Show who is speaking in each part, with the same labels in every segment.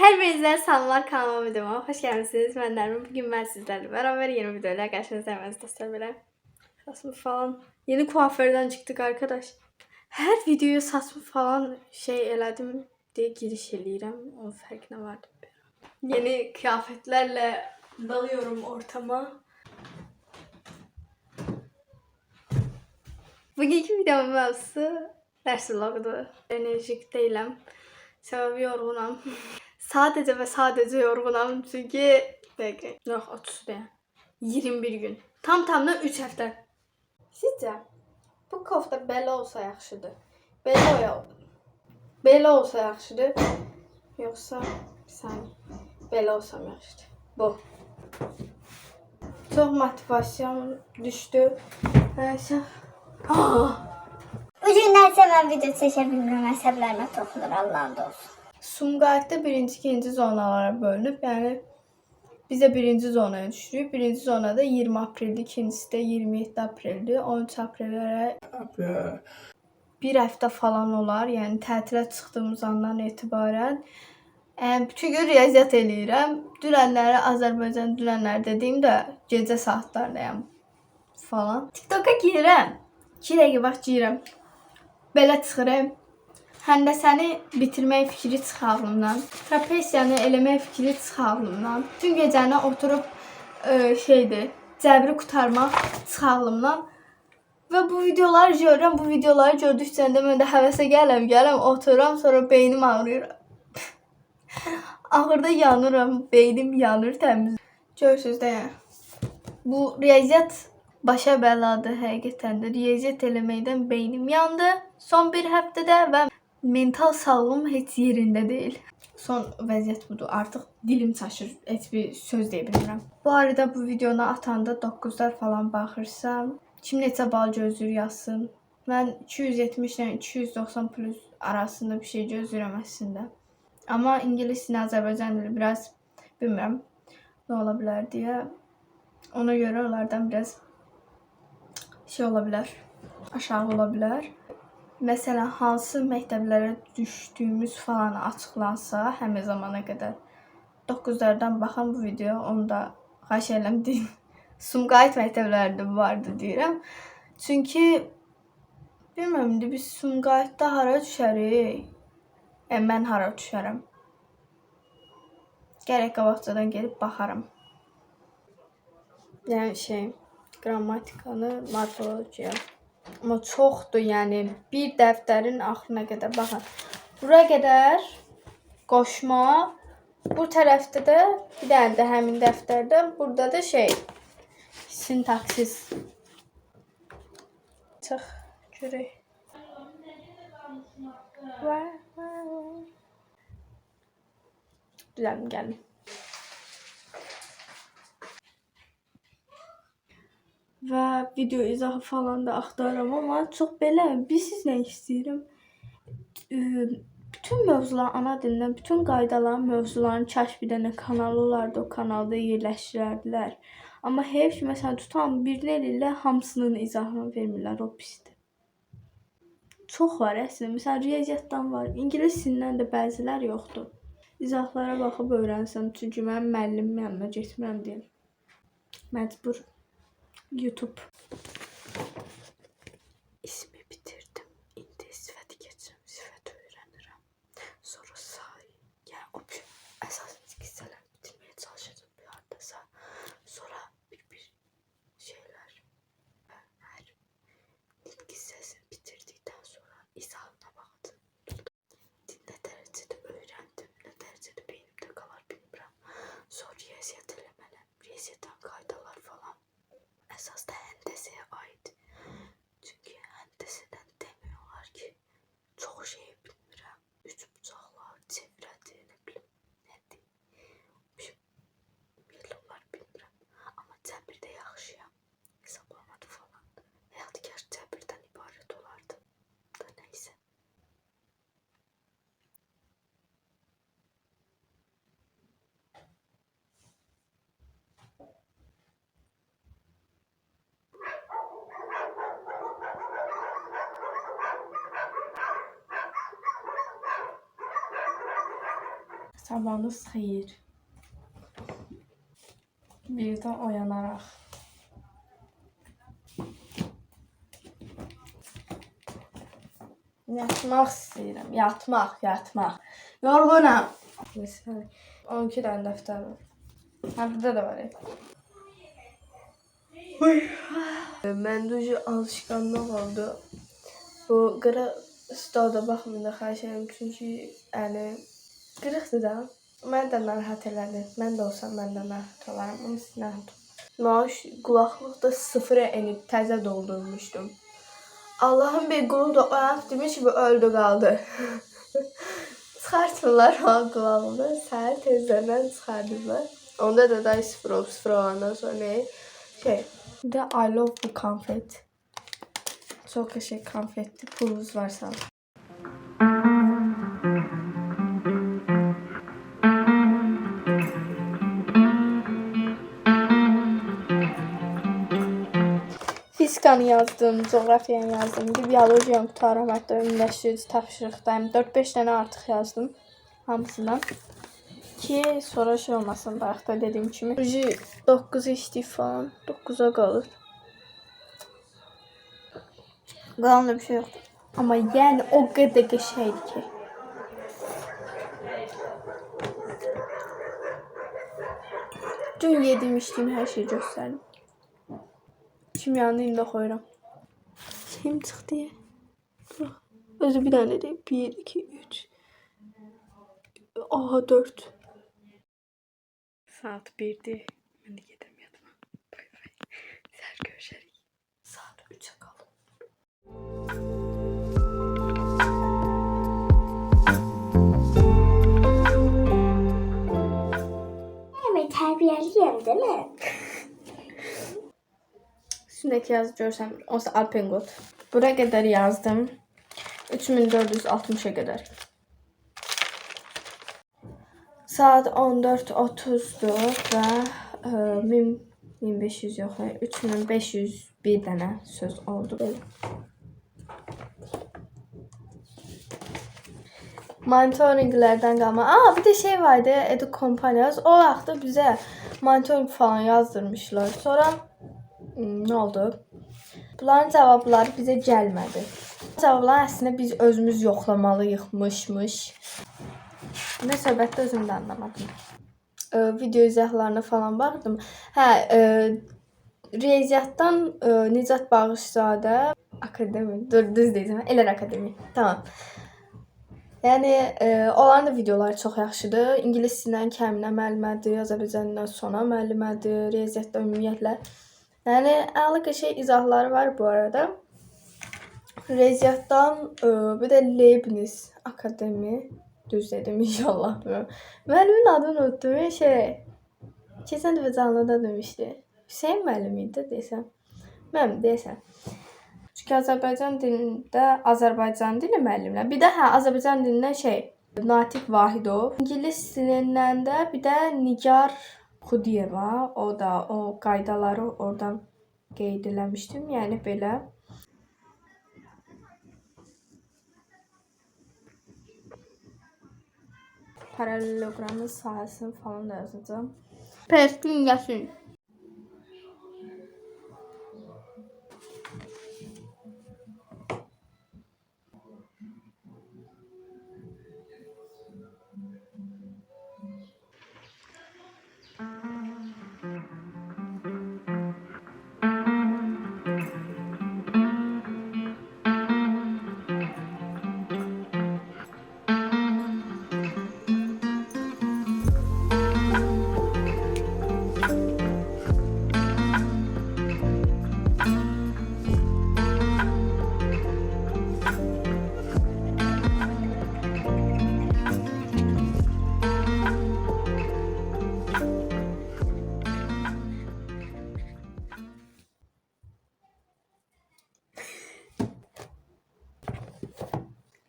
Speaker 1: Her birinizden salamlar, kanalıma videoma hoş geldiniz. Ben Nermin. Bugün ben sizlerle beraber yeni videoyla karşınızdayım. Dostlar böyle saçma falan. Yeni kuaförden çıktık arkadaş. Her videoya saçma falan şey elədim diye giriş eləyirəm. Onun farkına vardım. Yeni kıyafetlerle dalıyorum ortama. Bugünkü videomun mevzusu ders vlogudur. Enerjik değilim. Sebebi yorgunum. Sadece ve sadece yorgunum çünkü yok 30 değil. 21 gün. Tam tamına 3 hafta. Sizce bu kofta belə olsa yaxşıdır. Belə olsa yaxşıdır. Yoxsa bir saniye. Belə olsam yaxşıdır. Bu. Çok motivasyon düştü. Neyse.
Speaker 2: Bu günlərsə mən video çəkə bilmirəm, əsəblərimə toxunur, Allah'ın da olsun.
Speaker 1: Sumqayıtda birinci, ikinci zonalara bölünüb. Yani bize birinci zonaya düşürüyor. Birinci zonada 20 Aprel'di, ikincisi de 27 Aprel'di. 13 Aprel'lere bir hafta falan olar. Yani tətile çıxdığımız andan etibarən. Bütün gün riyaziyyat eləyirəm. Dünənləri Azərbaycan dünənləri dediyimdə gecə saatlardayam falan. TikTok'a girirəm. 2 dəqiqə vaxt girirəm. Belə çıxıram. Həndəsəni bitirmək fikri çıx ağlımdan. Trapesiyanı eləmək fikri çıx ağlımdan. Tüm gecəni oturub cəbri qurtarmaq çıx ağlımdan. Və bu videoları görürəm. Bu videoları gördükcə də mən də həvəsə gələm, otururam, sonra beynim ağrıyır. Ağırda yanıram, beynim yanır təmiz. Görürsüz də yəni. Bu riyaziyyat başa bəladır həqiqətən də. Riyaziyyat eləməkdən beynim yandı son bir həftədə və mental sağlığım heç yerində deyil. Son vəziyyət budur. Artıq dilim çaşır. Heç bir söz deyə bilmirəm. Bu arada bu videonu atanda 9'lar falan baxırsam, kim neçə bal gözləyir yazsın. Mən 270 ilə 290 plus arasında bir şey gözləyirəm əslində. Amma ingilis dili, Azərbaycan dili biraz bilmirəm nə ola bilər deyə. Ona görə onlardan biraz şey ola bilər. Aşağı ola bilər. Məsələn, hansı məktəblərə düşdüyümüz falan açıqlansa, həmin zamana qədər 9'lardan baxan bu video, onu da xahiş edirəm deyim. Sumqayıt məktəblərində vardı deyirəm. Çünki bilmirəm, biz Sumqayıtda hara düşərik? Mən hara düşərəm? Gərək qabaqcadan gedib baxaram. Yəni qrammatikanı, morfologiya. Amma çoxdur, yəni bir dəftərin axırına qədər baxın. Bura qədər qoşma, bu tərəfdə də bir dənə də həmin dəftərdə, burada da sintaksis. Çıx, görək. Gəlin. Və video izahı falan da axtarıram, amma çox belə bilirsiz nə istəyirəm? Bütün mövzular ana dildən, bütün qaydaların, mövzuların kəşf bir dənə kanalı olardı, o kanalda yerləşdirərdilər. Amma heyf ki, məsələn, tutan birini eləyirlər, hamısının izahını vermirlər, o pisdir. Çox var əslində, məsələn, riyaziyyatdan var, ingilis dilindən də bəzilər yoxdur. İzahlara baxıb öyrənsən, çünki mən müəllimin yanına getmirəm deyil. Məcbur. YouTube. İsmi bitirdim. İndi sifəti keçirəm. Sifəti öyrənirəm. Sonra say. Yəni o əsas hissələr bitirməyə çalışacağım bir hardasa. Sonra bir şeylər. Hər ilk hissəsini bitirdikdən sonra izahına baxacağım. Nə dərəcədə öyrəndim, nə dərəcədə beynimdə qalar bilmirəm. Sonra riyaziyyat eləmələm. Riyaziyyatdan qaydalar falan. Əsasda həndəsəyə
Speaker 3: Sabahınız xeyir. Birdən oyanaraq. Yatmaq istəyirəm. Yatmaq. Yorğunam. Məsələn, 12 dənə dəftər var. Həftədə də var. Məndə alışqanlıq oldu. Bu qırıq stolda baxmayın, xahiş edirəm, çünki yəni qırıqdır da. Mən də narahat elədi. Mən də olsam mən də narahat olaram. Amma siz narahat olun. Mən qulaqlıqda sıfıra enib təzə doldurmuşdum. Allah'ın bir qulu da oyanıb demiş ki, bu öldü qaldı. Çıxartmırlar o qulağını. Səhər tezlərdən çıxardıblar. Onda da day sıfır olandan sonra bir de I love bu konfet. Çok teşekkür konfetli. Pulunuz varsa. Fizikanı yazdım, coğrafyanı yazdım, biyolojiyanı qutaram, hətta ümumləşdirici tapşırıqdayım. 4-5 dənə artıq yazdım hamısından. Ki sonra olmasın, bayaqda dediyim kimi. 9 işləyib falan, 9'a qalır. Qalan da bir şey yoxdur. Amma yəni o qədər qəşəngdir ki. Dün yediyim içdiyim hər şeyi göstərdim. Kimyanı indi koyuram. Şeyim çıxdı ya. Özü bir tane de 1, 2, 3. Aha 4. Saat 1'dir. Ben de gedim yatıma. Bay bay. Səhər görüşərik. Saat 3'e qalıb.
Speaker 2: Evet, terbiyeliyim değil mi?
Speaker 3: Üstündeki yazı görsem, olsa Alpengot. Buraya kadar yazdım. 3460'a kadar. Saat 14:30'dur ve 1500 yok, 3501 dənə söz oldu. Monitoringlerden qalma. Bir de şey vardı, Edu Kompanyas. O vaxtda bize monitoring falan yazdırmışlar. Sonra ne oldu? Bunların cavabları bize gəlmədi. Cavabları əslində biz özümüz yoxlamalıyıqmış. Nə söhbətdə özüm də anlamadım. Video izahlarına falan baxdım. Riyaziyyatdan Nicat Bağışzadə Akademi, düz deyirəm, Elər Akademi. Tamam. Yəni onların da videoları çox yaxşıdır. İngilis dilindən kəminə müəllimədir, Azərbaycan dilindən sona müəllimədir, riyaziyyatda ümumiyyətlə. Yəni əla qəşəng izahları var bu arada. Riyaziyyatdan bir də Leibniz Akademi, düz dedim inşallah. Müəllimin adını unuttum. Keçən dəfə canlıda demişdi. Hüseyn müəllim idi desəm. Mən desəm. Çünki Azərbaycan dilində Azərbaycan dili müəllimlər. Bir də Azərbaycan dilindən Natiq Vahidov. İngilis dilindən də bir də Nigar Xudiyeva. O da o qaydaları oradan qeyd eləmişdim. Yəni belə. Paralelogramın sahəsini falan da yazacağım. Perskin Yasin.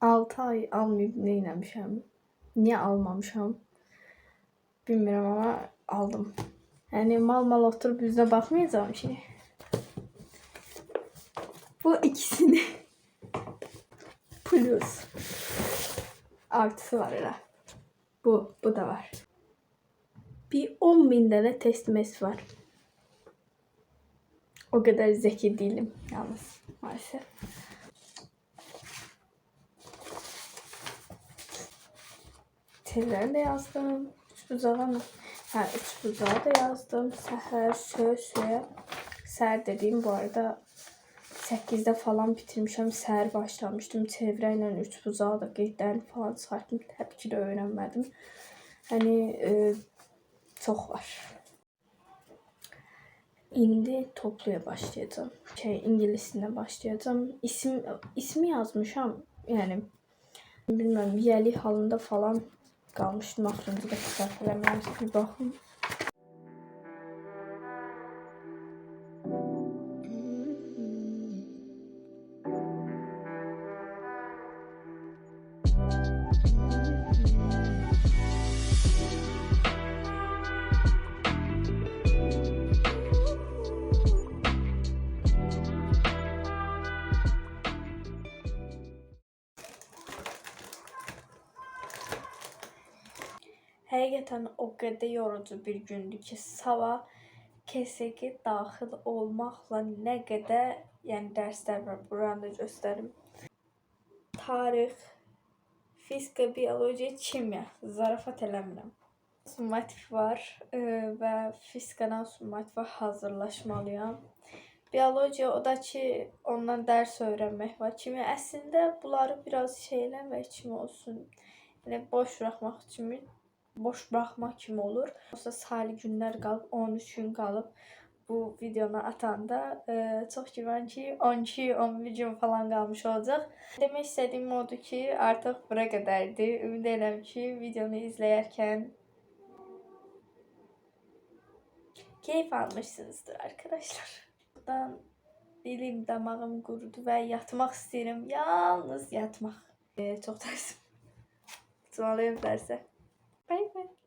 Speaker 3: Altı ay almayıb neyləmişəm? Niyə almamışam? Bilmirəm ama aldım. Yəni mal oturup yüzüne bakmayacağım ki. Bu ikisini plus artısı var elə. Bu da var. Bir 10.000 tane testimiz var. O kadar zeki değilim yalnız maalesef. Tezleri de yazdım. Üç buzağa mı? Ha, üç buzağa da yazdım. Seher, söz. Seher dediğim bu arada 8'de falan bitirmişim. Seher başlamıştım. Çevreyle üç buzağı da qeydlərini falan çıxartdım. Təbii ki də öyrənmədim. Hani çok var. İndi topluya başlayacağım. İngilisinden başlayacağım. İsmi yazmışam. Yani bilmem yiyəlik halında falan qalmışdım. Axırıncı da kitab eləməmişdim. Bir baxım. Həqiqətən o qədər yorucu bir gündür ki, sabah KSG daxil olmaqla nə qədər yəni dərslər var. Buranı da göstərim. Tarix, fizika, biologiya, kimya. Zarafat eləmirəm. Summativ var və fizikadan summativa hazırlaşmalıyam. Biologiya o da ki, ondan dərs öyrənmək var. Kimya əslində bunları biraz şey eləmək kimi olsun. Yəni boş bırakmak kimi olur. Olsa sayılı günlər qalıb, 13 gün qalıb bu videonu atanda çox güman ki 12-11 gün falan qalmış olacaq. Demək istədiyim odur ki, artıq bura qədərdir. Ümid edirəm ki, videonu izləyərkən keyif almışsınızdır arkadaşlar. Buradan dilim, damağım qurudu və yatmaq istəyirəm. Yalnız yatmaq. Çox tərsim. Tutmalıyım dərsə. Bye bye.